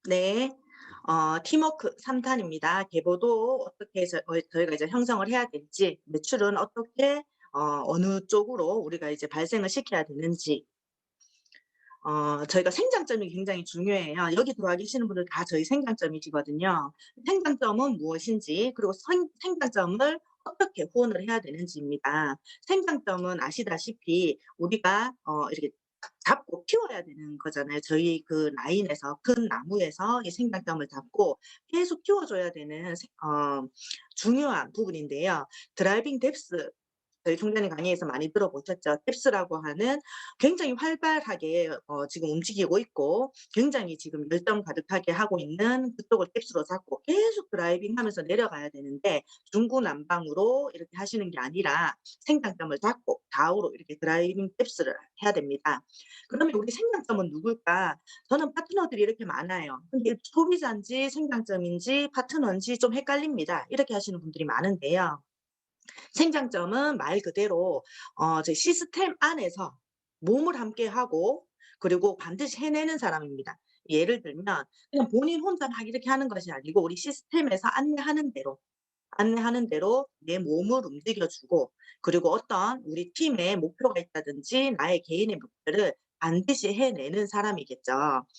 네. 팀워크 3 탄입니다. 계보도 어떻게 저희가 이제 형성을 해야 될지, 매출은 어떻게 어느 쪽으로 우리가 이제 발생을 시켜야 되는지, 저희가 생장점이 굉장히 중요해요. 여기 들어와 계시는 분들 다 저희 생장점이시거든요. 생장점은 무엇인지, 그리고 생장점을 어떻게 후원을 해야 되는지입니다. 생장점은 아시다시피 우리가 이렇게 잡고 키워야 되는 거잖아요. 저희 그 라인에서, 큰 나무에서 이 생장점을 잡고 계속 키워줘야 되는 중요한 부분인데요. 드라이빙 뎁스, 저희 총장님 강의에서 많이 들어보셨죠. 뎁스라고 하는, 굉장히 활발하게 지금 움직이고 있고 굉장히 지금 열정 가득하게 하고 있는 그쪽을 뎁스로 잡고 계속 드라이빙하면서 내려가야 되는데, 중구난방으로 이렇게 하시는 게 아니라 생장점을 잡고 좌우로 이렇게 드라이빙 뎁스를 해야 됩니다. 그러면 우리 생장점은 누굴까? 저는 파트너들이 이렇게 많아요. 근데 소비자인지 생장점인지 파트너인지 좀 헷갈립니다. 이렇게 하시는 분들이 많은데요. 생장점은 말 그대로 저희 시스템 안에서 몸을 함께 하고, 그리고 반드시 해내는 사람입니다. 예를 들면 그냥 본인 혼자 막 이렇게 하는 것이 아니고, 우리 시스템에서 안내하는 대로 내 몸을 움직여 주고, 그리고 어떤 우리 팀의 목표가 있다든지 나의 개인의 목표를 반드시 해내는 사람이겠죠.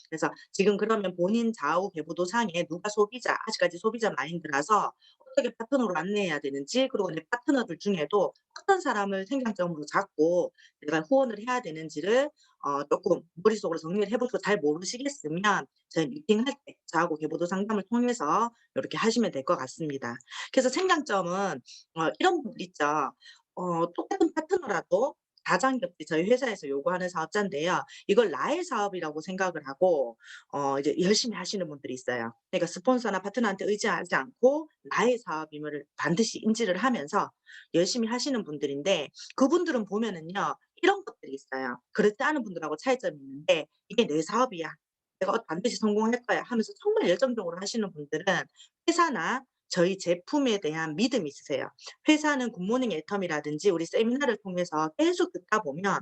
그래서 지금 그러면 본인 좌우 계보도상에 누가 소비자, 아직까지 소비자 마인드라서 어떻게 파트너로 안내해야 되는지, 그리고 내 파트너들 중에도 어떤 사람을 생산점으로 잡고 내가 후원을 해야 되는지를 쪼끔 머릿속으로 정리를 해 보시고, 잘 모르시겠으면 저희 미팅할 때 저하고 계보도 상담을 통해서 요렇게 하시면 될 것 같습니다. 그래서 생장점은 이런 부분 있죠. 똑같은 파트너라도 다장겹게 저희 회사에서 요구하는 사업자인데요. 이걸 나의 사업이라고 생각을 하고 이제 열심히 하시는 분들이 있어요. 그러니까 스폰서나 파트너한테 의지하지 않고 나의 사업임을 반드시 인지를 하면서 열심히 하시는 분들인데, 그분들은 보면은요, 이런 것들이 있어요. 그렇지 않은 분들하고 차이점이 있는데, "이게 내 사업이야. 내가 반드시 성공할 거야." 하면서 정말 열정적으로 하시는 분들은 회사나 저희 제품에 대한 믿음이 있으세요. 회사는 굿모닝 애터미라든지 우리 세미나를 통해서 계속 듣다 보면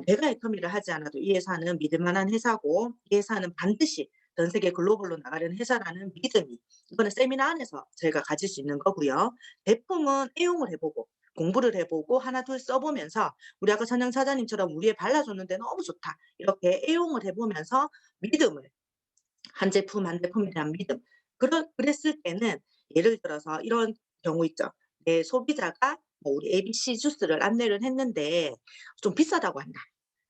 내가 애터미를 하지 않아도 이 회사는 믿을 만한 회사고, 이 회사는 반드시 전 세계 글로벌로 나가려는 회사라는 믿음이, 이거는 세미나 안에서 저희가 가질 수 있는 거고요. 제품은 애용을 해 보고 공부를 해 보고 하나 둘 써 보면서, 우리 아까 선영 사장님처럼 "우리에 발라 줬는데 너무 좋다." 이렇게 애용을 해 보면서 믿음을, 한 제품 한 제품에 대한 믿음. 그랬을 때는, 예를 들어서 이런 경우 있죠. 내 소비자가 뭐 우리 ABC 주스를 안내를 했는데 좀 비싸다고 한다.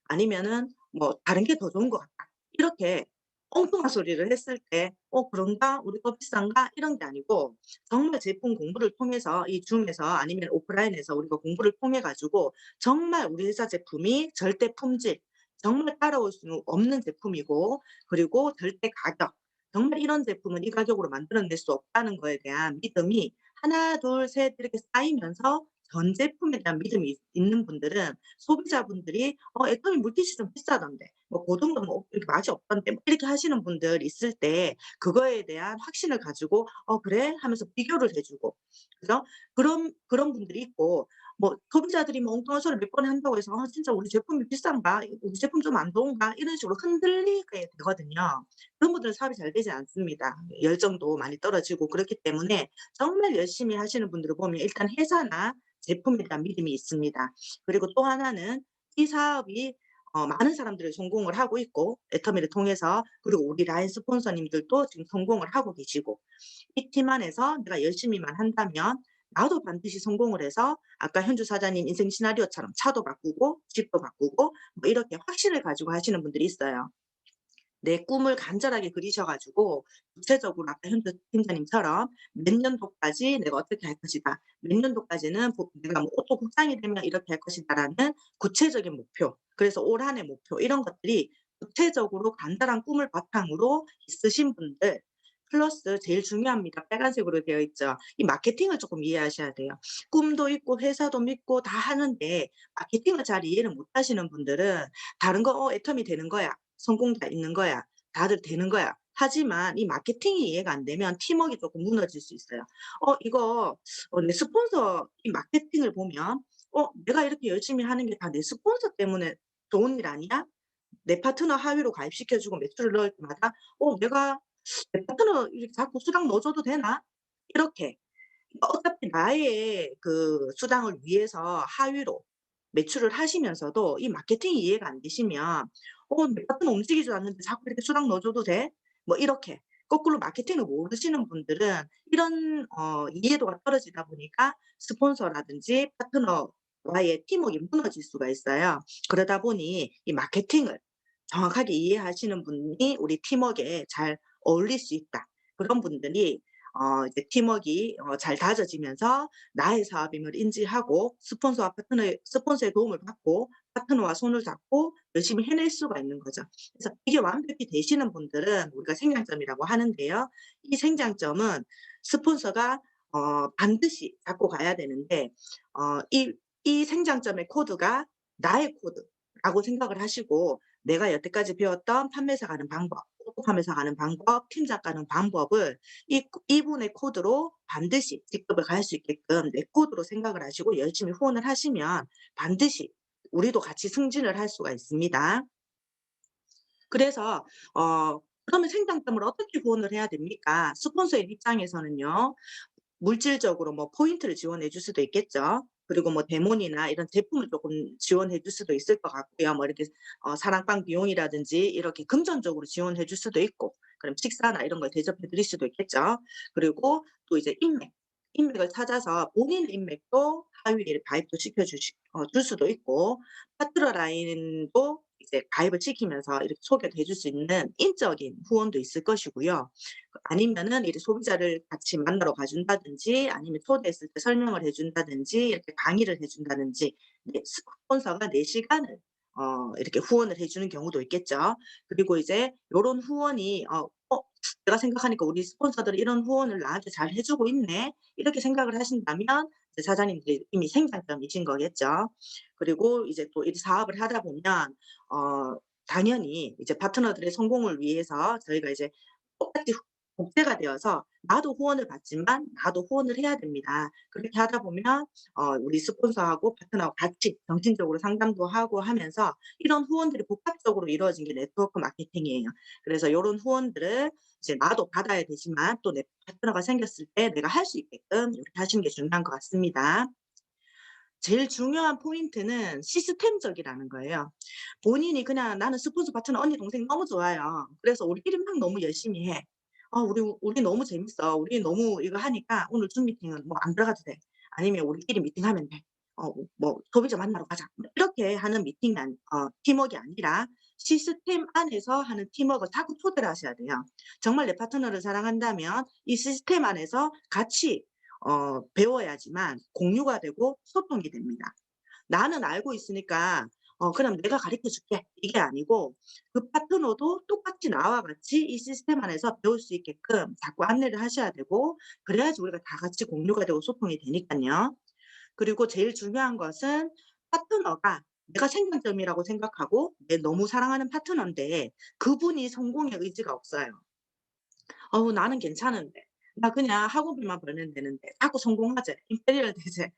아니면은 뭐 "다른 게 더 좋은 것 같다." 이렇게 엉뚱한 소리를 했을 때 '그런가? 우리 거 비싼가?' 이런 게 아니고, 정말 제품 공부를 통해서 이 줌에서 아니면 오프라인에서 우리가 공부를 통해 가지고 정말 우리 회사 제품이 절대 품질, 정말 따라올 수 없는 제품이고, 그리고 절대 가격, 정말 이런 제품은 이 가격으로 만들어낼 수 없다는 거에 대한 믿음이 하나 둘 셋 이렇게 쌓이면서, 전 제품에 대한 믿음이 있는 분들은 소비자분들이 애터미 물티슈 좀 비싸던데, 뭐 고등어는 뭐 이렇게 맛이 없던데, 뭐 이렇게 하시는 분들 있을 때 그거에 대한 확신을 가지고 그래?" 하면서 비교를 해 주고, 그죠? 그런 분들이 있고, 뭐 소비자들이 뭐 엉뚱한 소리를 몇 번 한다고 해서 '아 진짜 우리 제품이 비싼가? 우리 제품 좀 안 좋은가?' 이런 식으로 흔들리게 되거든요. 그런 분들은 사업이 잘 되지 않습니다. 열정도 많이 떨어지고 그렇기 때문에, 정말 열심히 하시는 분들을 보면 일단 회사나 제품에 대한 믿음이 있습니다. 그리고 또 하나는 이 사업이 많은 사람들이 성공을 하고 있고, 애터미를 통해서, 그리고 우리 라인 스폰서님들도 지금 성공을 하고 계시고, 이 팀 안에서 내가 열심히만 한다면 나도 반드시 성공을 해서, 아까 현주 사장님 인생 시나리오처럼 차도 바꾸고 집도 바꾸고 뭐 이렇게 확신을 가지고 하시는 분들이 있어요. 내 꿈을 간절하게 그리셔 가지고 구체적으로 아까 현주 팀장님처럼 "몇 년도까지 내가 어떻게 할 것이다. 몇 년도까지는 내가 뭐 옷도 국장이 되면 이렇게 할 것이다."라는 구체적인 목표, 그래서 올 한해 목표, 이런 것들이 구체적으로 간단한 꿈을 바탕으로 있으신 분들, 플러스 제일 중요합니다. 빨간색으로 되어 있죠. 이 마케팅을 쪼끔 이해하셔야 돼요. 꿈도 있고 회사도 믿고 다 하는데 마케팅을 잘 이해를 못 하시는 분들은 다른 거 애터미 되는 거야. 성공자 있는 거야. 다들 되는 거야. 하지만 이 마케팅이 이해가 안 되면 팀워크가 조금 무너질 수 있어요. 이거 내 스폰서 이 마케팅을 보면 '내가 이렇게 열심히 하는 게 다 내 스폰서 때문에 좋은 일 아니야?' 내 파트너 하위로 가입시켜 주고 매출을 넣을 때마다 내가 '내 파트너 이렇게 자꾸 수당 넣어 줘도 되나?' 이렇게. 어차피 나의 그 수당을 위해서 하위로 매출을 하시면서도 이 마케팅이 이해가 안 되시면 내 파트너 움직이지도 않는데 자꾸 이렇게 수당 넣어 줘도 돼?' 뭐 이렇게. 거꾸로 마케팅을 모르시는 분들은 이런 이해도가 떨어지다 보니까 스폰서라든지 파트너와의 팀워크가 무너질 수가 있어요. 그러다 보니 이 마케팅을 정확하게 이해하시는 분이 우리 팀워크에 잘 어울릴 수 있다. 그런 분들이 이제 팀워크가 잘 다져지면서 나의 사업임을 인지하고 스폰서의 도움을 받고 파트너와 손을 잡고 열심히 해낼 수가 있는 거죠. 그래서 이게 완벽히 되시는 분들은 우리가 생장점이라고 하는데요. 이 생장점은 스폰서가 반드시 잡고 가야 되는데 이 생장점의 코드가 나의 코드라고 생각을 하시고 내가 여태까지 배웠던 판매사 가는 방법, 오토 판매사 가는 방법, 팀장 가는 방법을 이분의 코드로 반드시 직급을 갈 수 있게끔 내 코드로 생각을 하시고 열심히 후원을 하시면 반드시 우리도 같이 승진을 할 수가 있습니다. 그래서 그러면 생장점을 어떻게 후원을 해야 됩니까? 스폰서의 입장에서는요. 물질적으로 뭐 포인트를 지원해 줄 수도 있겠죠. 그리고 뭐 대문이나 이런 제품을 조금 지원해 줄 수도 있을 것 같고요. 뭐 이렇게 사랑방 비용이라든지 이렇게 금전적으로 지원해 줄 수도 있고 그럼 식사나 이런 걸 대접해 드릴 수도 있겠죠. 그리고 또 이제 인맥을 찾아서 본인 인맥도 하위에 가입도 시켜 줄 수도 있고 파트너 라인도 이제 가입을 시키면서 이렇게 소개도 해줄 수 있는 인적인 후원도 있을 것이고요. 아니면은 이제 소비자를 같이 만나러 가 준다든지 아니면 초대했을 때 설명을 해 준다든지 이렇게 강의를 해 준다든지 스폰서가 내 시간을 이렇게 후원을 해 주는 경우도 있겠죠. 그리고 이제 요런 후원이 '내가 생각하니까 우리 스폰서들이 이런 후원을 나한테 잘 해 주고 있네.' 이렇게 생각을 하신다면 이제 사장님들이 이미 생장점이신 거겠죠. 그리고 이제 또 이 사업을 하다 보면 당연히 이제 파트너들의 성공을 위해서 저희가 이제 똑같이 복제가 되어서 나도 후원을 받지만 나도 후원을 해야 됩니다. 그렇게 하다 보면 우리 스폰서하고 파트너하고 같이 정신적으로 상담도 하고 하면서 이런 후원들이 복합적으로 이루어진 게 네트워크 마케팅이에요. 그래서 요런 후원들을 이제 나도 받아야 되지만 또 내 파트너가 생겼을 때 내가 할 수 있게끔 이렇게 하시는 게 중요한 것 같습니다. 제일 중요한 포인트는 시스템적이라는 거예요. 본인이 그냥 '나는 스포츠 파트너 언니 동생 너무 좋아요. 그래서 우리끼리 막 너무 열심히 해. 우리 너무 재밌어. 우리 너무 이거 하니까 오늘 줌 미팅은 뭐 안 들어가도 돼.' 아니면 '우리끼리 미팅하면 돼. 뭐 소비자 만나러 가자.' 뭐 이렇게 하는 미팅이 팀워크가 아니라 시스템 안에서 하는 팀워크를 자꾸 초대를 하셔야 돼요. 정말 내 파트너를 사랑한다면 이 시스템 안에서 같이 배워야지만 공유가 되고 소통이 됩니다. 나는 알고 있으니까 그럼 내가 가르쳐 줄게." 이게 아니고 그 파트너도 똑같이 나와 같이 이 시스템 안에서 배울 수 있게끔 자꾸 안내를 하셔야 되고 그래야지 우리가 다 같이 공유가 되고 소통이 되니깐요. 그리고 제일 중요한 것은 파트너가 내가 생장점이라고 생각하고 내 너무 사랑하는 파트너인데 그분이 성공의 의지가 없어요. 나는 괜찮은데. 나 그냥 학원비만 벌면 되는데 자꾸 성공하재. 임페리얼 되재.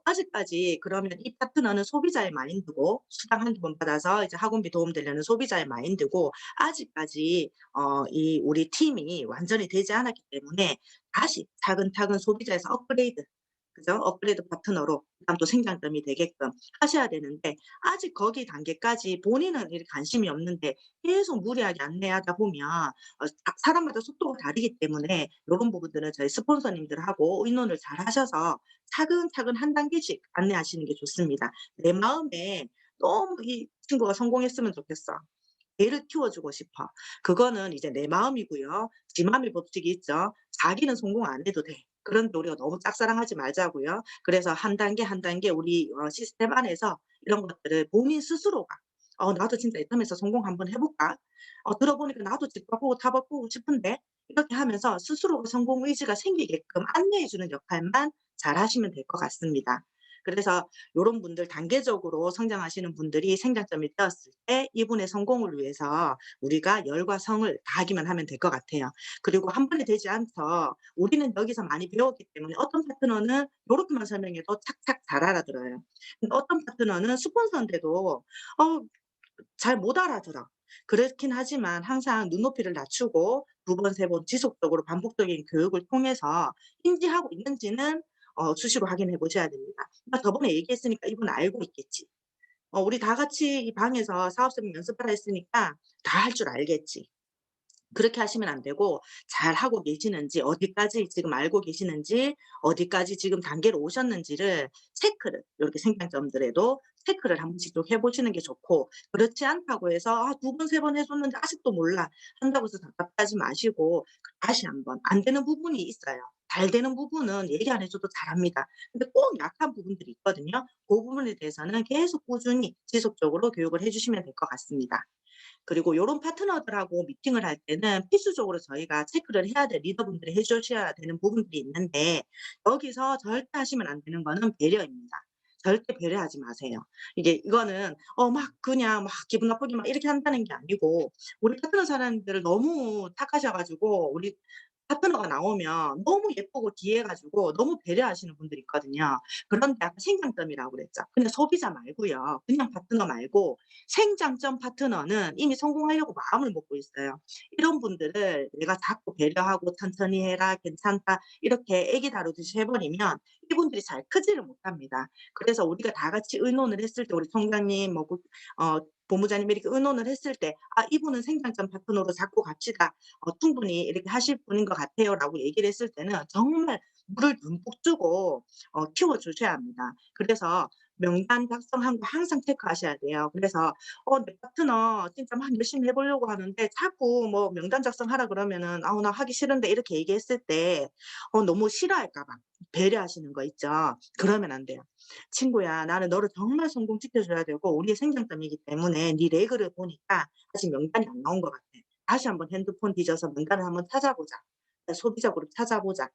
아직까지 그러면 이 파트너는 소비자의 마인드고 수당 한두 번 받아서 이제 학원비 도움 되려는 소비자의 마인드고 아직까지 이 우리 팀이 완전히 되지 않았기 때문에 다시 차근차근 소비자에서 업그레이드 그죠? 업그레이드 파트너로 그다음 또 생장점이 되게끔 하셔야 되는데 아직 거기 단계까지 본인은 이렇게 관심이 없는데 계속 무리하게 안내하다 보면 사람마다 속도가 다르기 때문에 요런 부분들은 저희 스폰서님들하고 의논을 잘 하셔서 차근차근 한 단계씩 안내하시는 게 좋습니다. 내 마음에 너무 이 친구가 성공했으면 좋겠어. 애를 키워주고 싶어. 그거는 이제 내 마음이고요. 지맘일 법칙이 있죠. 자기는 성공 안 해도 돼. 그런데 우리가 너무 짝사랑하지 말자고요. 그래서 한 단계 한 단계 우리 시스템 안에서 이런 것들을 본인 스스로가 '나도 진짜 이 텀에서 성공 한번 해 볼까? 들어보니까 나도 집 바꾸고 타 바꾸고 싶은데.' 이렇게 하면서 스스로가 성공 의지가 생기게끔 안내해 주는 역할만 잘하시면 될 것 같습니다. 그래서 요런 분들 단계적으로 성장하시는 분들이 생장점이 되었을 때 이분의 성공을 위해서 우리가 열과 성을 다하기만 하면 될 것 같아요. 그리고 한 번에 되지 않죠. 우리는 여기서 많이 배웠기 때문에 어떤 파트너는 요렇게만 설명해도 착착 잘 알아들어요. 근데 어떤 파트너는 스폰서인데도 어 잘 못 알아들어. 그렇긴 하지만 항상 눈높이를 낮추고 두 번, 세 번 지속적으로 반복적인 교육을 통해서 인지하고 있는지는 수시로 확인해 보셔야 됩니다. "나 저번에 얘기했으니까 이분 알고 있겠지. 우리 다 같이 이 방에서 사업설명 연습하라 했으니까 다 할 줄 알겠지." 그렇게 하시면 안 되고 잘하고 계시는지, 어디까지 지금 알고 계시는지, 어디까지 지금 단계로 오셨는지를 체크를, 요렇게 생장점들에도 체크를 한 번씩 좀 해 보시는 게 좋고, 그렇지 않다고 해서 '아 두 번 세 번 해 줬는데 아직도 몰라.' 한다고 해서 답답해하지 마시고 다시 한번 안 되는 부분이 있어요. 잘 되는 부분은 얘기 안 해 줘도 잘합니다. 근데 꼭 약한 부분들이 있거든요. 고 부분에 대해서는 계속 꾸준히 지속적으로 교육을 해 주시면 될 것 같습니다. 그리고 요런 파트너들하고 미팅을 할 때는 필수적으로 저희가 체크를 해야 될, 리더분들이 해 주셔야 되는 부분들이 있는데, 여기서 절대 하시면 안 되는 거는 배려입니다. 절대 배려하지 마세요. 이거는 막 그냥 막 기분 나쁘게 막 이렇게 한다는 게 아니고, 우리 파트너 사람들을 너무 탓하셔 가지고 우리 파트너가 나오면 너무 예쁘고 귀해 가지고 너무 배려하시는 분들이 있거든요. 그런데 아까 생장점이라고 그랬죠. 그냥 소비자 말고요. 그냥 파트너 말고 생장점 파트너는 이미 성공하려고 마음을 먹고 있어요. 이런 분들을 내가 자꾸 배려하고 "천천히 해라. 괜찮다." 이렇게 애기 다루듯이 해 버리면 이분들이 잘 크지를 못합니다. 그래서 우리가 다 같이 의논을 했을 때, 우리 총장님 뭐 본부장님이 이렇게 의논을 했을 때 "아 이분은 생장점 파트너로 잡고 갑시다. 충분히 이렇게 하실 분인 것 같아요."라고 얘기를 했을 때는 정말 물을 듬뿍 주고 키워 주셔야 합니다. 그래서 명단 작성한 거 항상 체크하셔야 돼요. 그래서 내 파트너 진짜 막 열심히 해 보려고 하는데 자꾸 뭐 명단 작성하라 그러면은 "아우 나 하기 싫은데." 이렇게 얘기했을 때 너무 싫어할까 봐 배려하시는 거 있죠. 그러면 안 돼요. "친구야, 나는 너를 정말 성공시켜 줘야 되고 우리의 생장점이기 때문에 네 레그를 보니까 아직 명단이 안 나온 것 같아. 다시 한번 핸드폰 뒤져서 명단을 한번 찾아보자. 소비자 그룹 찾아보자."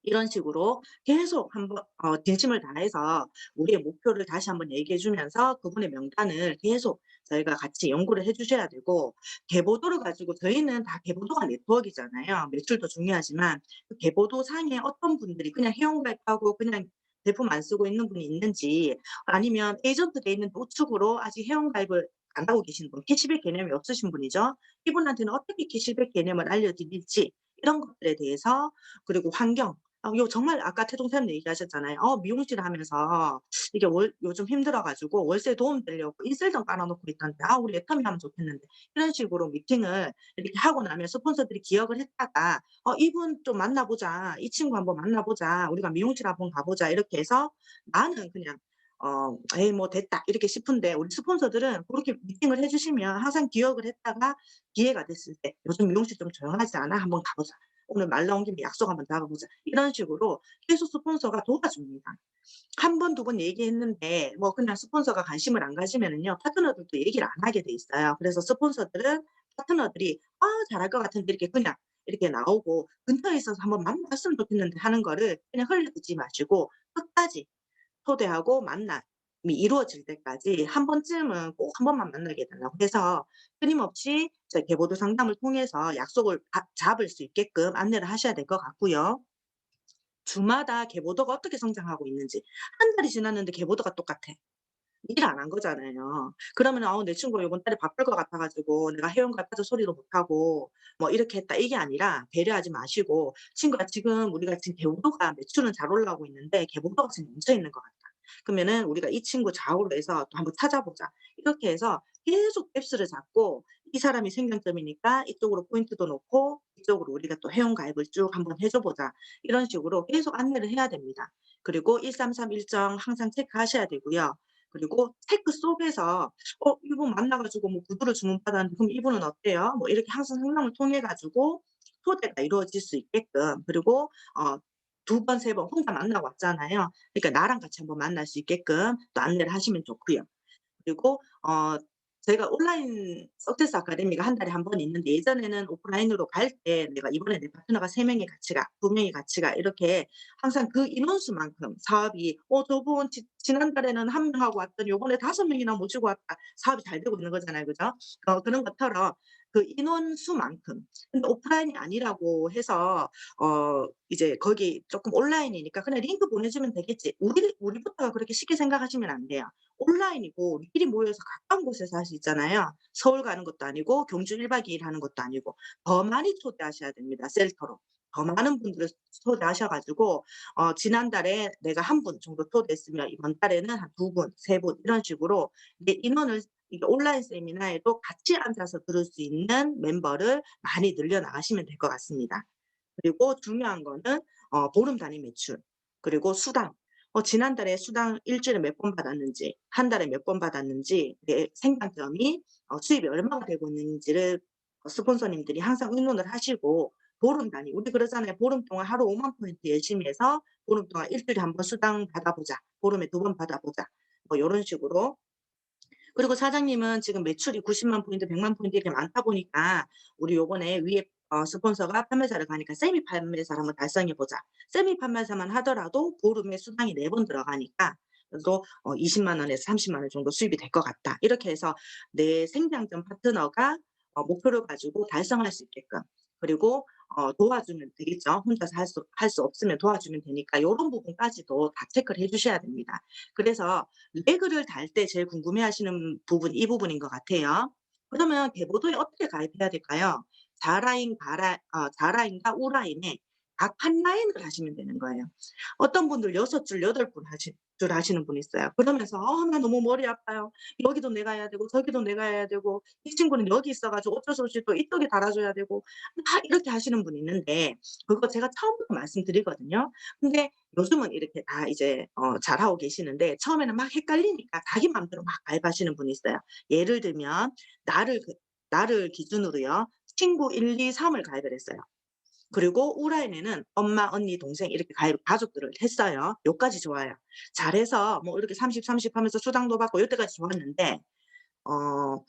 이런 식으로 계속 한번 진심을 다해서 우리의 목표를 다시 한번 얘기해 주면서 그분의 명단을 계속 저희가 같이 연구를 해 주셔야 되고, 계보도를 가지고, 저희는 다 계보도가 네트워크이잖아요. 매출도 중요하지만 그 계보도 상에 어떤 분들이 그냥 회원가입하고 그냥 제품 안 쓰고 있는 분이 있는지, 아니면 에이전트 돼 있는데 우측으로 아직 회원가입을 안 하고 계신 분, 캐시백 개념이 없으신 분이죠. 이분한테는 어떻게 캐시백 개념을 알려드릴지, 이런 것들에 대해서, 그리고 환경, 요 정말 아까 최종사님 얘기하셨잖아요. 미용실 하면서 이게 요즘 힘들어 가지고 월세 도움 되려고 인셀등 깔아 놓고 있던데 우리 애터미 하면 좋겠는데." 이런 식으로 미팅을 이렇게 하고 나면 스폰서들이 기억을 했다가 이분 좀 만나 보자. 이 친구 한번 만나 보자. 우리가 미용실 한번 가 보자." 이렇게 해서 나는 그냥 '에이 뭐 됐다.' 이렇게 싶은데, 우리 스폰서들은 고렇게 미팅을 해 주시면 항상 기억을 했다가 기회가 됐을 때 "요즘 미용실 좀 조용하지 않아? 한번 가 보자. 오늘 말 나온 김에 약속 한번 잡아 보자." 이런 식으로 계속 스폰서가 도와줍니다. 한 번 두 번 얘기했는데 뭐 그냥 스폰서가 관심을 안 가지면은요, 파트너들도 얘기를 안 하게 돼 있어요. 그래서 스폰서들은 파트너들이 잘할 것 같은데 이렇게 그냥 이렇게 나오고 근처에 있어서 "한번 만났으면 좋겠는데." 하는 거를 그냥 흘려듣지 마시고 끝까지 초대하고 만남이 이루어질 때까지 한 번쯤은 꼭 한 번만 만나게 해 달라고 해서 끊임없이 저희 계보도 상담을 통해서 약속을 잡을 수 있게끔 안내를 하셔야 될 것 같고요. 주마다 계보도가 어떻게 성장하고 있는지, 한 달이 지났는데 계보도가 똑같아. 일 안 한 거잖아요. 그러면은 내 친구가 요번 달에 바쁠 것 같아 가지고 내가 회원가입해서 소리도 못 하고 뭐 이렇게 했다." 이게 아니라 배려하지 마시고 "친구야, 지금 우리가 지금 계보도가 매출은 잘 올라오고 있는데 계보도가 지금 멈춰 있는 것 같다. 그러면은 우리가 이 친구 좌우로 해서 또 한번 찾아보자." 이렇게 해서 계속 뎁스를 잡고, 이 사람이 생장점이니까 이쪽으로 포인트도 놓고 이쪽으로 우리가 또 회원가입을 쭉 한번 해줘 보자. 이런 식으로 계속 안내를 해야 됩니다. 그리고 133 일정 항상 체크하셔야 되고요. 그리고 체크 속에서 이분 만나 가지고 뭐 구두를 주문받았는데 그럼 이분은 어때요? 뭐 이렇게 항상 상담을 통해 가지고 소개가 이루어질 수 있게끔, 그리고 두 번 세 번 혼자 만나고 왔잖아요. 그러니까 나랑 같이 한번 만날 수 있게끔 또 안내를 하시면 좋고요. 그리고 저희가 온라인 석세스 아카데미가 한 달에 한 번 있는데, 예전에는 오프라인으로 갈 때 내가 이번에 내 파트너가 3 명이 같이 가, 2 명이 같이 가, 이렇게 항상 그 인원수만큼 사업이 저분 지난달에는 1 명 하고 왔더니 요번에 5 명이나 모시고 왔다. 사업이 잘 되고 있는 거잖아요. 그죠? 그런 것처럼 그 인원수만큼. 근데 오프라인이 아니라고 해서 이제 거기 쪼끔 온라인이니까 '그냥 링크 보내주면 되겠지.' 우리부터가 그렇게 쉽게 생각하시면 안 돼요. 온라인이고 미리 모여서 가까운 곳에서 할 수 있잖아요. 서울 가는 것도 아니고 경주 1박 2일 하는 것도 아니고 더 많이 초대하셔야 됩니다, 셀터로. 더 많은 분들을 초대하셔 가지고 지난달에 내가 한 분 정도 초대했으면 이번 달에는 한 2 분, 3분 이런 식으로 이제 인원을 이게 온라인 세미나에도 같이 앉아서 들을 수 있는 멤버를 많이 늘려 나가시면 될 것 같습니다. 그리고 중요한 거는 보름 단위 매출 그리고 수당. 지난달에 수당 일 주일에 몇 번 받았는지 한 달에 몇 번 받았는지 내 생산점이 수입이 얼마가 되고 있는지를 스폰서님들이 항상 의논을 하시고 보름 단위 우리 그러잖아요. "보름 동안 하루 50,000 포인트 열심히 해서 보름 동안 일 주일에 한 번 수당 받아보자. 보름에 2번 받아보자." 뭐 요런 식으로. 그리고 사장님은 지금 매출이 900,000 포인트, 100만 포인트 이렇게 많다 보니까 우리 요번에 위에 스폰서가 판매사를 가니까 "세미 판매사를 한번 달성해 보자." 세미 판매사만 하더라도 보름에 수당이 4번 들어가니까 그래도 200,000 원에서 300,000원 정도 수입이 될 것 같다. 이렇게 해서 내 생장점 파트너가 목표를 가지고 달성할 수 있게끔 그리고 도와주면 되겠죠. 혼자서 할 수 없으면 도와주면 되니까 요런 부분까지도 다 체크를 해 주셔야 됩니다. 그래서 레그를 달 때 제일 궁금해하시는 부분 이 부분인 것 같아요. 그러면 대보도에 어떻게 가입해야 될까요? 좌라인과 우라인에 각 한 라인을 하시면 되는 거예요. 어떤 분들 6 줄, 8분 하시는 분이 있어요. 그러면서 나 너무 머리 아파요. 여기도 내가 해야 되고 저기도 내가 해야 되고 이 친구는 여기 있어 가지고 어쩔 수 없이 또 이쪽에 달아 줘야 되고 막 이렇게 하시는 분이 있는데 그거 제가 처음부터 말씀드리거든요. 근데 요즘은 이렇게 다 이제 잘하고 계시는데 처음에는 막 헷갈리니까 자기 맘대로 막 가입하시는 분이 있어요. 예를 들면 나를 나를 기준으로요. 친구 1, 2, 3을 가입을 했어요. 그리고 우라인에는 엄마, 언니, 동생 이렇게 가족들을 했어요. 요까지 좋아요. 잘해서 뭐 이렇게 30, 30 하면서 수당도 받고 요때까지 좋았는데 어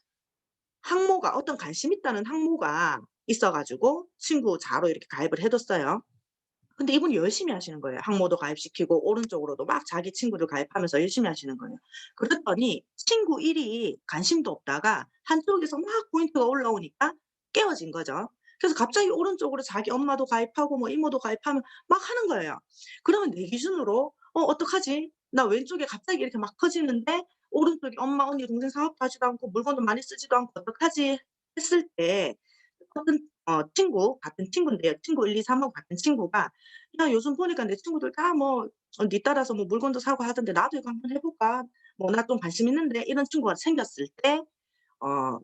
항모가 어떤 관심 있다는 항모가 있어 가지고 친구 자로 이렇게 가입을 해 뒀어요. 근데 이분이 열심히 하시는 거예요. 항모도 가입시키고 오른쪽으로도 막 자기 친구들 가입하면서 열심히 하시는 거예요. 그랬더니 친구 1이 관심도 없다가 한쪽에서 막 포인트가 올라오니까 깨어진 거죠. 그래서 갑자기 오른쪽으로 자기 엄마도 가입하고 뭐 이모도 가입하면 막 하는 거예요. 그러면 내 기준으로 '어떡하지? 나 왼쪽에 갑자기 이렇게 막 커지는데 오른쪽에 엄마, 언니, 동생 사업도 하지도 않고 물건도 많이 쓰지도 않고 어떡하지?' 했을 때 어떤 같은 친구인데요. 친구 1, 2, 3 하고 같은 친구가 "야 요즘 보니까 내 친구들 다 뭐 니 따라서 뭐 물건도 사고 하던데 나도 이거 한번 해 볼까? 뭐 나 좀 관심 있는데." 이런 친구가 생겼을 때 어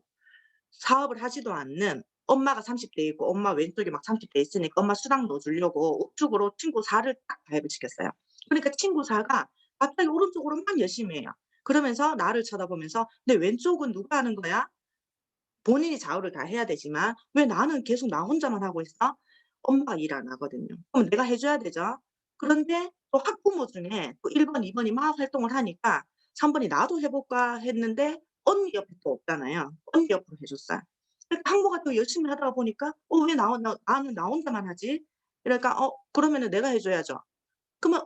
사업을 하지도 않는 엄마가 30대 있고 엄마 왼쪽에 막 30대 있으니까 엄마 수당 넣어 주려고 우측으로 친구 4를 딱 가입을 시켰어요. 그러니까 친구 4가 갑자기 오른쪽으로만 열심히 해요. 그러면서 나를 쳐다보면서 "근데 왼쪽은 누가 하는 거야?" 본인이 좌우를 다 해야 되지만 "왜 나는 계속 나 혼자만 하고 있어?" 엄마가 일 안 하거든요. 그럼 내가 해 줘야 되죠. 그런데 또 학부모 중에 또 1 번, 2 번이 막 활동을 하니까 3 번이 '나도 해 볼까?' 했는데 언니 옆에 또 없잖아요. 언니 옆으로 해 줬어요. 그러니까 학모가 또 열심히 하다가 보니까 왜 나는 나 혼자만 하지?' 이러니까 그러면은 내가 해 줘야죠. 그러면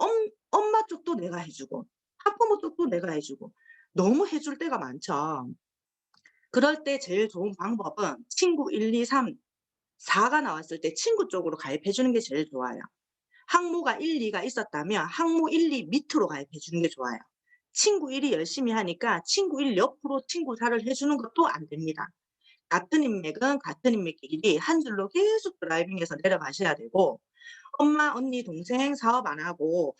엄마 쪽도 내가 해 주고 학부모 쪽도 내가 해 주고 너무 해줄 때가 많죠. 그럴 때 제일 좋은 방법은 친구 1, 2, 3, 4가 나왔을 때 친구 쪽으로 가입해 주는 게 제일 좋아요. 항모가 1, 2가 있었다면 항모 1, 2 밑으로 가입해 주는 게 좋아요. 친구 1이 열심히 하니까 친구 1 옆으로 친구 4를 해 주는 것도 안 됩니다. 같은 인맥은 같은 인맥끼리 한 줄로 계속 드라이빙해서 내려가셔야 되고 엄마, 언니, 동생 사업 안 하고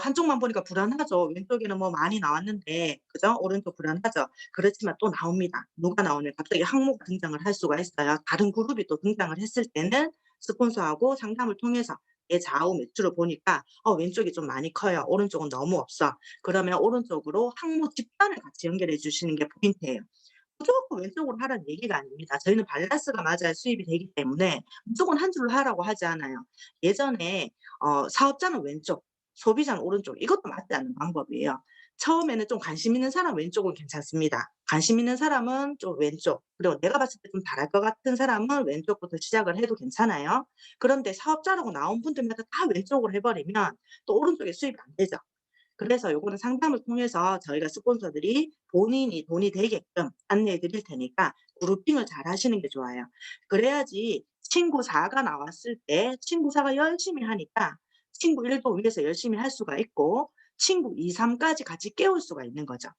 한쪽만 보니까 불안하죠. 왼쪽에는 뭐 많이 나왔는데 그죠? 오른쪽 불안하죠. 그렇지만 또 나옵니다. 누가 나오면 갑자기 항모가 등장을 할 수가 있어요. 다른 그룹이 또 등장을 했을 때는 스폰서하고 상담을 통해서 내 좌우 매출을 보니까 왼쪽이 좀 많이 커요. 오른쪽은 너무 없어. 그러면 오른쪽으로 항모 집단을 같이 연결해 주시는 게 포인트예요. 무조건 왼쪽으로 하라는 얘기가 아닙니다. 저희는 밸런스가 맞아야 수입이 되기 때문에 무조건 한 줄로 하라고 하지 않아요. 예전에 사업자는 왼쪽, 소비자는 오른쪽 이것도 맞지 않는 방법이에요. 처음에는 좀 관심 있는 사람 왼쪽은 괜찮습니다. 관심 있는 사람은 좀 왼쪽, 그리고 내가 봤을 때 좀 잘할 것 같은 사람은 왼쪽부터 시작을 해도 괜찮아요. 그런데 사업자라고 나온 분들마다 다 왼쪽으로 해 버리면 또 오른쪽에 수입이 안 되죠. 그래서 요거는 상담을 통해서 저희가 스폰서들이 본인이 돈이 되게끔 안내해 드릴 테니까 그루핑을 잘 하시는 게 좋아요. 그래야지 친구 4가 나왔을 때 친구 4가 열심히 하니까 친구 1도 위해서 열심히 할 수가 있고 친구 2, 3 까지 같이 깨울 수가 있는 거죠.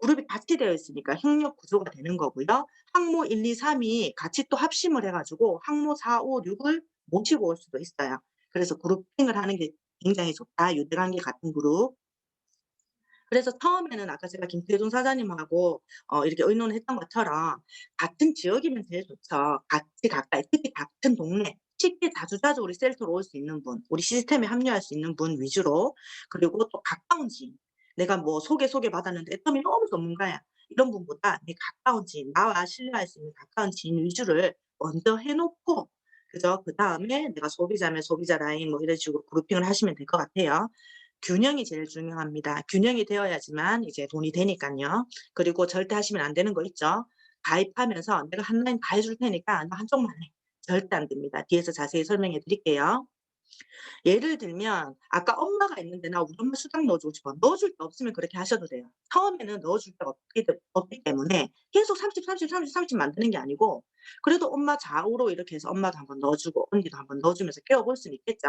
그룹이 같이 되어 있으니까 협력 구조가 되는 거고요. 항모 1, 2, 3이 같이 또 합심을 해 가지고 항모 4, 5, 6을 모시고 올 수도 있어요. 그래서 그루핑을 하는 게 굉장히 좋다. 유대관계 같은 그룹. 그래서 처음에는 아까 제가 김태준 사장님하고 이렇게 의논했던 것처럼 같은 지역이면 제일 좋죠. 같이 가까이 특히 같은 동네 쉽게 자주자주 우리 센터로 올 수 있는 분, 우리 시스템에 합류할 수 있는 분 위주로 그리고 또 가까운 지인. 내가 뭐 소개받았는데 애터미 너무 전문가야. 이런 분보다 내 가까운 지인, 나와 신뢰할 수 있는 가까운 지인 위주를 먼저 해 놓고 그죠? 그다음에 내가 소비자면 소비자 라인 뭐 이런 식으로 그루핑을 하시면 될 것 같아요. 균형이 제일 중요합니다. 균형이 되어야지만 이제 돈이 되니깐요. 그리고 절대 하시면 안 되는 거 있죠. 가입하면서 "내가 한 라인 다 해줄 테니까 너 한쪽만 해." 절대 안 됩니다. 뒤에서 자세히 설명해 드릴게요. 예를 들면 아까 엄마가 있는데 "나 우리 엄마 수당 넣어주고 싶어." 넣어줄 데 없으면 그렇게 하셔도 돼요. 처음에는 넣어줄 데가 없기 때문에 계속 30, 30, 30, 30 만드는 게 아니고 그래도 엄마 좌우로 이렇게 해서 엄마도 한번 넣어 주고 언니도 한번 넣어 주면서 깨워 볼 수는 있겠죠.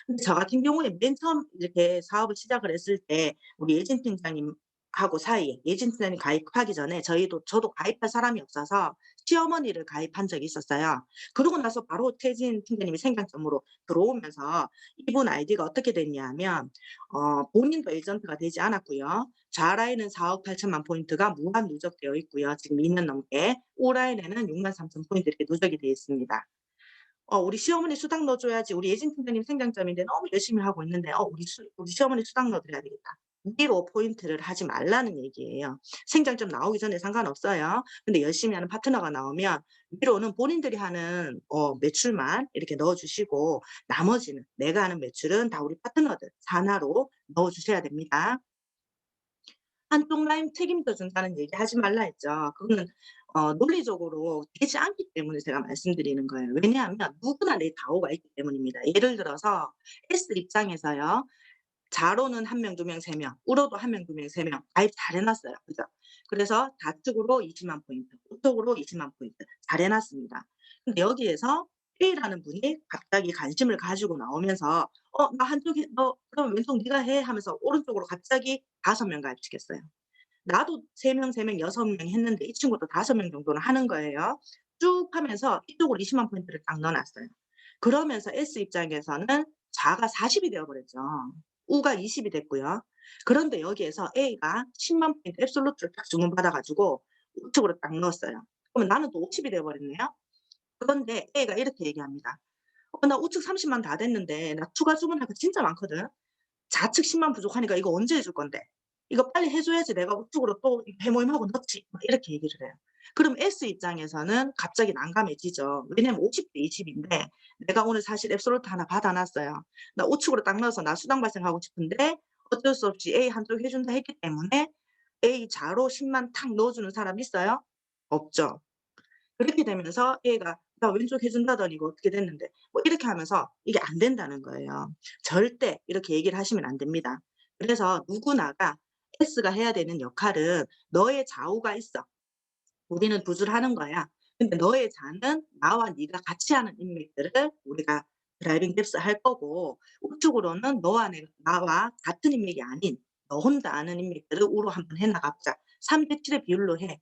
근데 저 같은 경우에 맨 처음 이렇게 사업을 시작을 했을 때 우리 예진 팀장님하고 사이에 예진 팀장님 가입하기 전에 저도 가입할 사람이 없어서 시어머니를 가입한 적이 있었어요. 그러고 나서 바로 태진 팀장님이 생강점으로 들어오면서 이분 아이디가 어떻게 됐냐면 본인도 에이전트가 되지 않았고요. 좌라인은 4억 8천만 포인트가 무한 누적되어 있고요. 지금 2년 넘게. 우라인에는 6만 3천 포인트 이렇게 누적이 되어 있습니다. "우리 시어머니 수당 넣어 줘야지. 우리 예진 팀장님 생장점인데 너무 열심히 하고 있는데 우리 시어머니 수당 넣어 드려야 되겠다." 위로 포인트를 하지 말라는 얘기예요. 생장점 나오기 전에 상관없어요. 근데 열심히 하는 파트너가 나오면 위로는 본인들이 하는 매출만 이렇게 넣어 주시고 나머지는 내가 하는 매출은 다 우리 파트너들 산하로 넣어 주셔야 됩니다. 한쪽 라인 책임져 준다는 얘기 하지 말라 했죠. 그거는 논리적으로 되지 않기 때문에 제가 말씀드리는 거예요. 왜냐하면 누구나 내 가오가 있기 때문입니다. 예를 들어서 S 입장에서요. 좌로는 1 명, 2 명, 3 명, 우로도 1 명, 2 명, 3명 가입 잘 해 놨어요. 그죠? 그래서 좌측으로 20만 포인트, 우측으로 20만 포인트 잘 해 놨습니다. 근데 여기에서 A라는 분이 갑자기 관심을 가지고 나오면서 나 한쪽에 너 그럼 왼쪽 네가 해." 하면서 오른쪽으로 갑자기 5명 가입시켰어요. 나도 3 명, 3 명, 6명 했는데 이 친구도 5명 정도는 하는 거예요. 쭉 하면서 이쪽으로 20만 포인트를 딱 넣어 놨어요. 그러면서 S 입장에서는 좌가 40이 되어 버렸죠. 우가 20이 됐고요. 그런데 여기에서 A가 10만 포인트 앱솔루트를 딱 주문받아 가지고 우측으로 딱 넣었어요. 그러면 나는 또 50이 되어 버렸네요. 그런데 A가 이렇게 얘기합니다. 나 우측 30만 다 됐는데 나 추가 주문할 거 진짜 많거든. 좌측 10만 부족하니까 이거 언제 해줄 건데? 이거 빨리 해 줘야지 내가 우측으로 또 회모임하고 넣지." 막 이렇게 얘기를 해요. 그럼 S 입장에서는 갑자기 난감해지죠. 왜냐면 50대 20 인데 내가 오늘 사실 앱솔루트 하나 받아 놨어요. 나 우측으로 딱 넣어서 나 수당 발생하고 싶은데 어쩔 수 없이 A 한쪽 해 준다 했기 때문에 A 좌로 10만 탁 넣어 주는 사람 있어요? 없죠. 그렇게 되면서 A가 "나 왼쪽 해 준다더니 이거 어떻게 됐는데." 뭐 이렇게 하면서 이게 안 된다는 거예요. 절대 이렇게 얘기를 하시면 안 됩니다. 그래서 누구나가 S가 해야 되는 역할은 "너의 좌우가 있어. 우리는 두 줄 하는 거야. 근데 너의 좌는 나와 네가 같이 하는 인맥들을 우리가 드라이빙 뎁스 할 거고 우측으로는 너와 나와 같은 인맥이 아닌 너 혼자 아는 인맥들을 우로 한번 해 나가 보자. 3대 7의 비율로 해."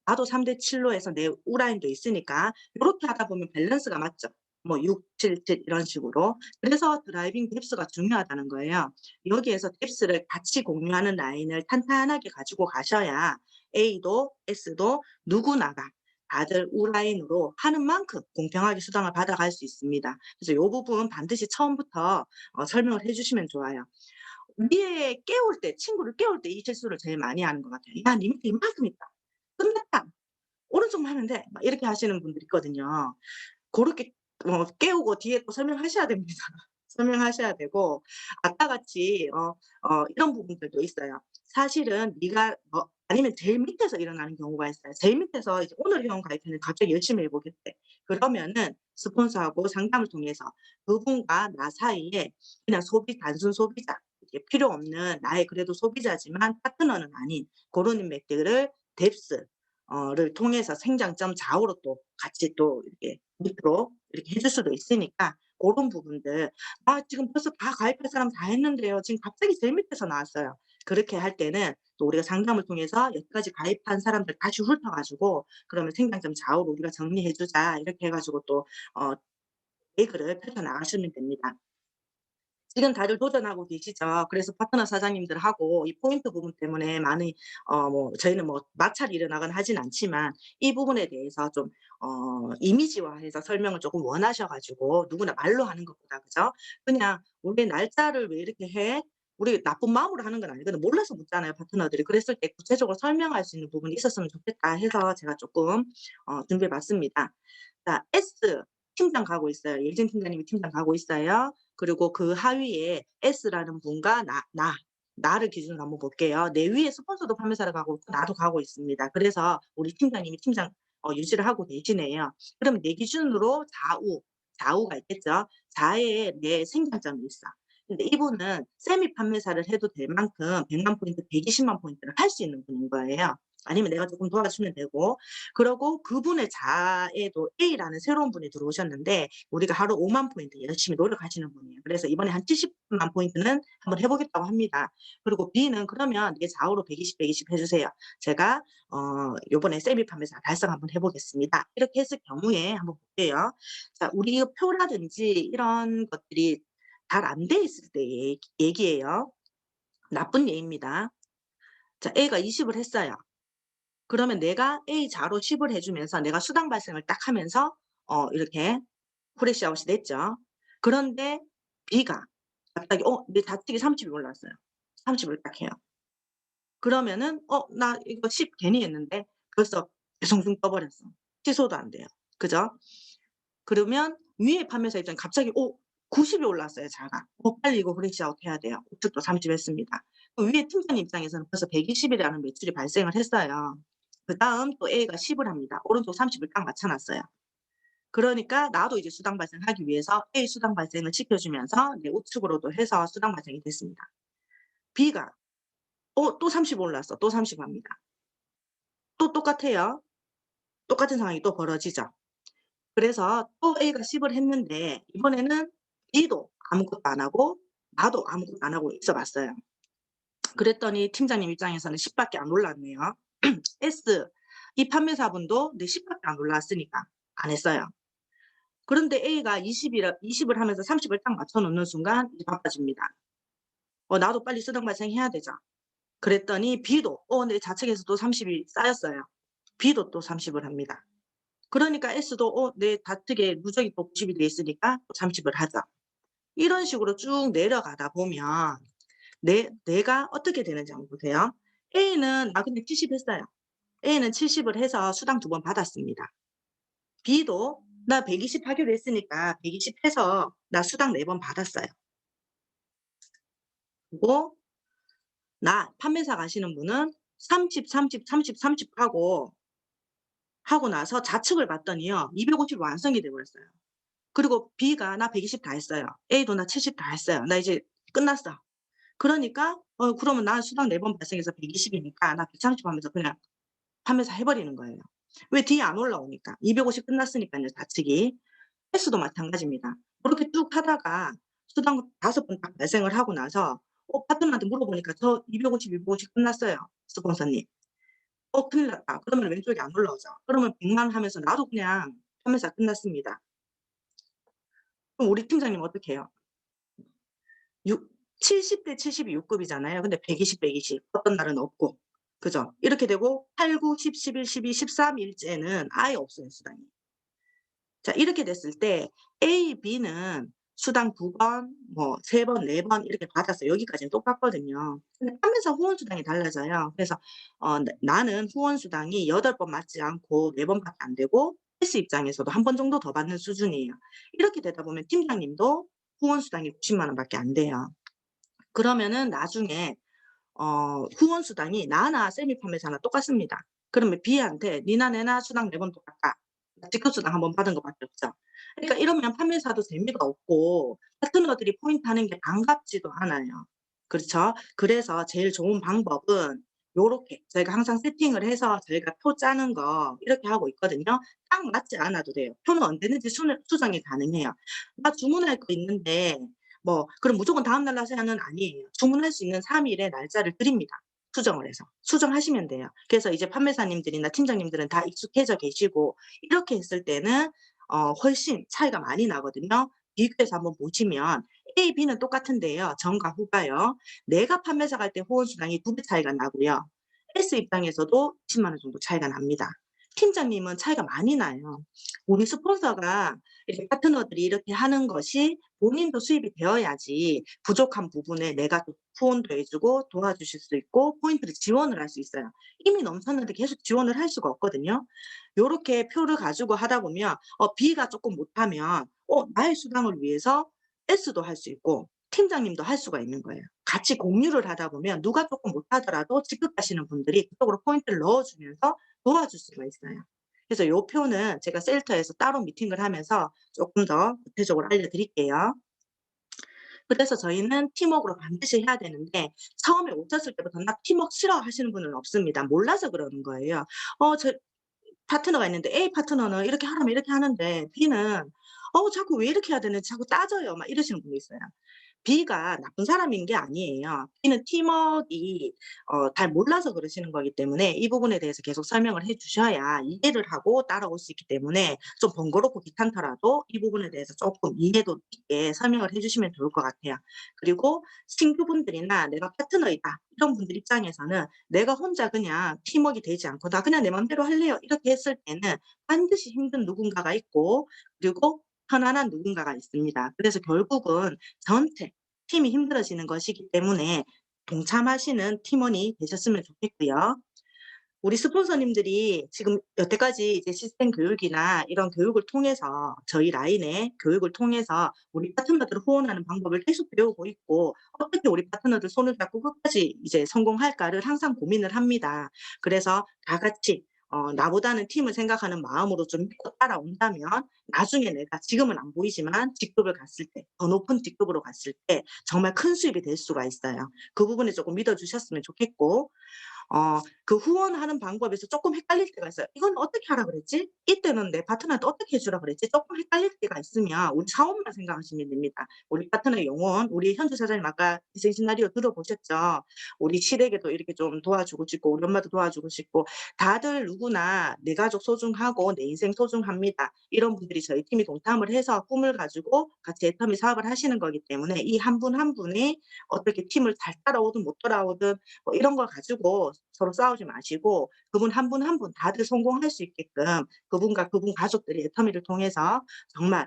나도 3대 7로 해서 내 우라인도 있으니까 요렇게 하다 보면 밸런스가 맞죠. 뭐 6, 7, 7 이런 식으로. 그래서 드라이빙 뎁스가 중요하다는 거예요. 여기에서 뎁스를 같이 공유하는 라인을 탄탄하게 가지고 가셔야 A도 S도 누구나가 다들 우라인으로 하는 만큼 공평하게 수당을 받아갈 수 있습니다. 그래서 요 부분 반드시 처음부터 설명을 해 주시면 좋아요. 위에 깨울 때 친구를 깨울 때 이 실수를 제일 많이 하는 것 같아요. "야 니 밑에 이만큼 있다. 끝났다. 오른쪽만 하면 돼." 막 이렇게 하시는 분들이 있거든요. 고렇게 깨우고 뒤에 또 설명하셔야 됩니다. 설명하셔야 되고 아까 같이 이런 부분들도 있어요. 사실은 네가 아니면 제일 밑에서 일어나는 경우가 있어요. 제일 밑에서 이제 오늘 회원 가입했는데 갑자기 열심히 해 보겠대. 그러면은 스폰서하고 상담을 통해서 그분과 나 사이에 그냥 단순 소비자 이렇게 필요 없는 나의 그래도 소비자지만 파트너는 아닌 고런 인맥들을 뎁스 를 통해서 생장점 좌우로 또 같이 또 이렇게 밑으로 이렇게 해줄 수도 있으니까 고런 부분들 "아 지금 벌써 다 가입할 사람 다 했는데요. 지금 갑자기 제일 밑에서 나왔어요." 그렇게 할 때는 또 우리가 상담을 통해서 여기까지 가입한 사람들 다시 훑어 가지고 "그러면 생장점 좌우로 우리가 정리해 주자." 이렇게 해 가지고 또 어 계획을 펼쳐 나가시면 됩니다. 지금 다들 도전하고 계시죠. 그래서 파트너 사장님들하고 이 포인트 부분 때문에 많이 뭐 저희는 뭐 마찰이 일어나거나 하진 않지만 이 부분에 대해서 좀 이미지화해서 설명을 쪼끔 원하셔 가지고 누구나 말로 하는 것보다 그죠? 그냥 "우리 날짜를 왜 이렇게 해?" 우리 나쁜 마음으로 하는 건 아니거든. 몰라서 묻잖아요, 파트너들이. 그랬을 때 구체적으로 설명할 수 있는 부분이 있었으면 좋겠다 해서 제가 쪼끔 준비해 봤습니다. 자 S 팀장 가고 있어요. 예진 팀장님이 팀장 가고 있어요. 그리고 그 하위에 S라는 분과 나를 기준으로 한번 볼게요. 내 위에 스폰서도 판매사를 가고 있고 나도 가고 있습니다. 그래서 우리 팀장님이 팀장 유지를 하고 계시네요. 그럼 내 기준으로 좌우가 있겠죠. 좌에 내 생산점이 있어. 근데 이분은 세미 판매사를 해도 될 만큼 100만 포인트, 120만 포인트를 할 수 있는 분인 거예요. 아니면 내가 쪼끔 도와주면 되고. 그러고 그분의 자에도 A라는 새로운 분이 들어오셨는데 우리가 하루 5만 포인트 열심히 노력하시는 분이에요. 그래서 이번에 한 70만 포인트는 한번 해 보겠다고 합니다. 그리고 B는 "그러면 내 좌우로 120, 120 해 주세요. 제가 요번에 세미 판매사 달성 한번 해 보겠습니다." 이렇게 했을 경우에 한번 볼게요. 자 우리 표라든지 이런 것들이 잘 안 돼 있을 때 얘기예요. 나쁜 예입니다. 자 A가 20을 했어요. 그러면 내가 A 자로 10을 해 주면서 내가 수당 발생을 딱 하면서 이렇게 프레시아웃이 됐죠. 그런데 B가 갑자기 내 좌측이 30이 올랐어요. 30을 딱 해요. 그러면은 나 이거 10 괜히 했는데 벌써 대성중 떠 버렸어. 취소도 안 돼요. 그죠? 그러면 위에 판매사 입장에 갑자기 90이 올랐어요 자가. 빨리 이거 프레시아웃 해야 돼요. 우측도 30 했습니다. 그 위에 팀장님 입장에서는 벌써 120 이라는 매출이 발생을 했어요. 그다음 또 A가 10을 합니다. 오른쪽 30을 딱 맞춰 놨어요. 그러니까 나도 이제 수당 발생하기 위해서 A 수당 발생을 시켜 주면서 내 우측으로도 해서 수당 발생이 됐습니다. B가 또 30 올랐어. 또 30 합니다. 또 똑같아요. 똑같은 상황이 또 벌어지죠. 그래서 또 A가 10을 했는데 이번에는 B도 아무것도 안 하고 나도 아무것도 안 하고 있어 봤어요. 그랬더니 팀장님 입장에서는 10 밖에 안 올랐네요. S 이 판매사분도 내 10 밖에 안 올랐으니까 안 했어요. 그런데 A가 20을 하면서 30을 딱 맞춰 놓는 순간 이제 바빠집니다. 나도 빨리 수당 발생해야 되죠. 그랬더니 B도 내 좌측에서도 30이 쌓였어요. B도 또 30을 합니다. 그러니까 S도 내 좌측에 누적이 또 90이 돼 있으니까 또 30을 하죠. 이런 식으로 쭉 내려가다 보면 내가 어떻게 되는지 한번 보세요. A는 근데 70 했어요. A는 70을 해서 수당 2번 받았습니다. B도 나 120 하기로 했으니까 120 해서 나 수당 4번 받았어요. 그리고 판매사 가시는 분은 30, 30, 30, 30 하고 나서 좌측을 봤더니요. 250이 완성이 돼 버렸어요. 그리고 B가 "나 120 다 했어요." A도 "나 70 다 했어요. 나 이제 끝났어." 그러니까 그러면 나 수당 4번 발생해서 120 이니까 나 130 하면서 그냥 판매사 해 버리는 거예요. 왜 뒤에 안 올라오니까. 250 끝났으니깐요 좌측이. 횟수도 마찬가지입니다. 그렇게 쭉 하다가 수당 5번 딱 발생을 하고 나서 파트너한테 물어보니까 "저 250, 250 끝났어요, 스폰서님." 큰일 났다. 그러면 왼쪽이 안 올라오죠. 그러면 100만 하면서 나도 그냥 판매사 끝났습니다. 그럼 우리 팀장님은 어떻게 해요? 육 70대 70이 6 급이잖아요. 근데 120, 120 어떤 날은 없고. 그죠? 이렇게 되고 8, 9, 10, 11, 12, 13 일째는 아예 없어요, 수당이. 자 이렇게 됐을 때 A, B는 수당 2번 뭐 3 번, 4번 이렇게 받았어요. 여기까지는 똑같거든요. 근데 판매사 후원 수당이 달라져요. 그래서 나는 후원 수당이 8번 맞지 않고 4 번밖에 안 되고 헬스 입장에서도 1번 정도 더 받는 수준이에요. 이렇게 되다 보면 팀장님도 후원 수당이 90만 원밖에 안 돼요. 그러면은 나중에 후원 수당이 나나 세미 판매사나 똑같습니다. 그러면 B한테 "니나 내나 수당 4번 똑같다. 직급 수당 1번 받은 거 밖에 없죠." 그러니까 이러면 판매사도 재미가 없고 파트너들이 포인트 하는 게 반갑지도 않아요. 그렇죠. 그래서 제일 좋은 방법은 요렇게 저희가 항상 세팅을 해서 저희가 표 짜는 거 이렇게 하고 있거든요. 딱 맞지 않아도 돼요. 표는 언제든지 수정이 가능해요. "나 주문할 거 있는데." 뭐 그럼 무조건 다음 날 하세요는 아니에요. 주문할 수 있는 3 일의 날짜를 드립니다, 수정을 해서. 수정하시면 돼요. 그래서 이제 판매사님들이나 팀장님들은 다 익숙해져 계시고 이렇게 했을 때는 훨씬 차이가 많이 나거든요. 비교해서 한번 보시면 A, B는 똑같은데요. 전과 후가요. 내가 판매사 갈 때 후원 수당이 2배 차이가 나고요. S 입장에서도 20만 원 정도 차이가 납니다. 팀장님은 차이가 많이 나요. 우리 스폰서가 이렇게 파트너들이 이렇게 하는 것이 본인도 수입이 되어야지 부족한 부분에 내가 또 후원도 해 주고 도와주실 수 있고 포인트를 지원을 할 수 있어요. 이미 넘쳤는데 계속 지원을 할 수가 없거든요. 요렇게 표를 가지고 하다 보면 B가 쪼끔 못하면 나의 수당을 위해서 S도 할 수 있고 팀장님도 할 수가 있는 거예요. 같이 공유를 하다 보면 누가 쪼끔 못하더라도 직급하시는 분들이 그쪽으로 포인트를 넣어 주면서 도와줄 수가 있어요. 그래서 요 표는 제가 셀터에서 따로 미팅을 하면서 쪼끔 더 구체적으로 알려드릴게요. 그래서 저희는 팀워크로 반드시 해야 되는데 처음에 오셨을 때부터 "나 팀워크 싫어." 하시는 분은 없습니다. 몰라서 그러는 거예요. 저 파트너가 있는데 A 파트너는 이렇게 하라면 이렇게 하는데 B는 자꾸 왜 이렇게 해야 되는지 자꾸 따져요." 막 이러시는 분이 있어요. B가 나쁜 사람인 게 아니에요. B는 팀워크가 잘 몰라서 그러시는 거기 때문에 이 부분에 대해서 계속 설명을 해 주셔야 이해를 하고 따라올 수 있기 때문에 좀 번거롭고 귀찮더라도 이 부분에 대해서 쪼끔 이해도 있게 설명을 해 주시면 좋을 것 같아요. 그리고 신규분들이나 '내가 파트너이다.' 이런 분들 입장에서는 내가 혼자 그냥 팀워크가 되지 않고 '나 그냥 내 맘대로 할래요.' 이렇게 했을 때는 반드시 힘든 누군가가 있고 그리고 편안한 누군가가 있습니다. 그래서 결국은 전체 팀이 힘들어지는 것이기 때문에 동참하시는 팀원이 되셨으면 좋겠고요. 우리 스폰서님들이 지금 여태까지 이제 시스템 교육이나 이런 교육을 통해서 저희 라인의 교육을 통해서 우리 파트너들을 후원하는 방법을 계속 배우고 있고 어떻게 우리 파트너들 손을 잡고 끝까지 이제 성공할까를 항상 고민을 합니다. 그래서 다 같이 나보다는 팀을 생각하는 마음으로 좀 믿고 따라온다면 나중에 내가 지금은 안 보이지만 직급을 갔을 때 더 높은 직급으로 갔을 때 정말 큰 수입이 될 수가 있어요. 그 부분에 조금 믿어 주셨으면 좋겠고 그 후원하는 방법에서 쪼끔 헷갈릴 때가 있어요. '이건 어떻게 하라 그랬지? 이때는 내 파트너한테 어떻게 해 주라 그랬지?' 쪼끔 헷갈릴 때가 있으면 우리 사업만 생각하시면 됩니다. 우리 파트너의 영혼 우리 현주 사장님 아까 희생 시나리오 들어보셨죠? 우리 시댁에도 이렇게 좀 도와주고 싶고 우리 엄마도 도와주고 싶고 다들 누구나 내 가족 소중하고 내 인생 소중합니다. 이런 분들이 저희 팀이 동참을 해서 꿈을 가지고 같이 애터미 사업을 하시는 거기 때문에 이 한 분 한 분이 어떻게 팀을 잘 따라오든 못 따라오든 뭐 이런 걸 가지고 서로 싸우지 마시고 그분 한 분 한 분 다들 성공할 수 있게끔 그분과 그분 가족들이 애터미를 통해서 정말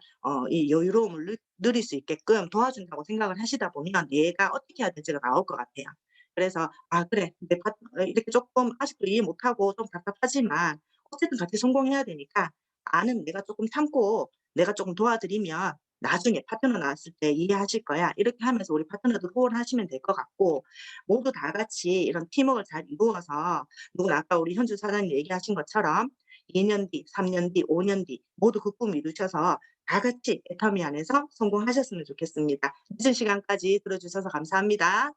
이 여유로움을 누릴 수 있게끔 도와준다고 생각을 하시다 보면 내가 어떻게 해야 될지가 나올 것 같아요. 그래서 '아 그래. 내 파트너 이렇게 쪼끔 아직도 이해 못하고 좀 답답하지만 어쨌든 같이 성공해야 되니까 아는 내가 쪼끔 참고 내가 쪼금 도와드리면 나중에 파트너 나왔을 때 이해하실 거야.' 이렇게 하면서 우리 파트너도 후원하시면 될 것 같고 모두 다 같이 이런 팀워크를 잘 이루어서 누구나 아까 우리 현주 사장님 얘기하신 것처럼 2년 뒤, 3년 뒤, 5년 뒤 모두 그 꿈 이루셔서 다 같이 애터미 안에서 성공하셨으면 좋겠습니다. 늦은 시간까지 들어 주셔서 감사합니다.